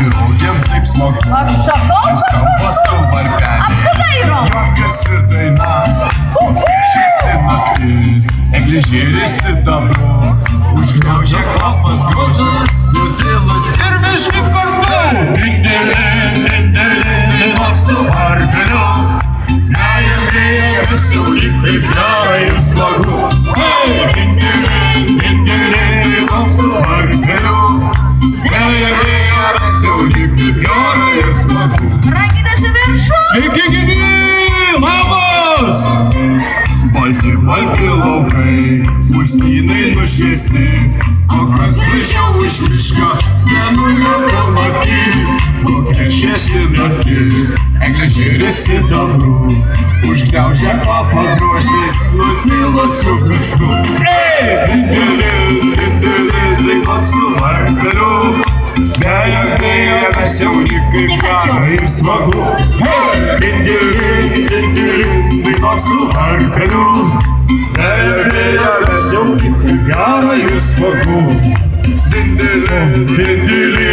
draugėm taip smagu. Aš sakau, Skamba su varpeliais, apsidairom. juokas ir daina. Šviesi naktis, egližėlis sidabru. Užgniaužia kvapas grožis, nutilus ir visi kartu. Dindeli, su varpeliu. Nejamėja visų lyg taip gera ir smagu. Dindeli, su varpeliu. Nejamėja visų lyg taip gera ir smagu. Rankytės į viršų. Sveiki, gyvi! Labas! Balti laukai, puštynai nušviesti, kokios gražiau iš mišką, mėnulio pamatyti. Kokia šviesi naktis, egližėlis sidabru, užgniaužia kvapą grožis, nutyla su mišku. Dindeli, su varpeliu. Vėja, mes jau lyg kaip gera ir smagu. Dindeli, su varpeliu. Vėja, mes jau lyg kaip gera ir smagu. Dindeli,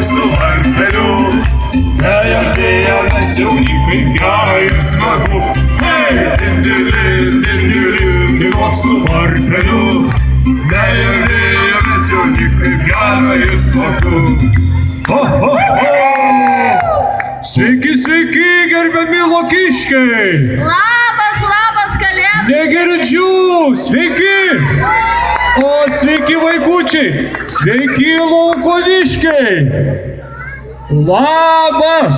su varpeliu. Vėja, mes jau lyg kaip gera ir smagu. Dindeli, su varpeliu. Vėja, mes jau lyg kaip gera ir smagu. Sveiki, sveiki, gerbiami lokiškiai! Labas, kalėdų. Negirdžiu! Sveiki! O sveiki vaikučiai! Sveiki laukoviškiai! Labas!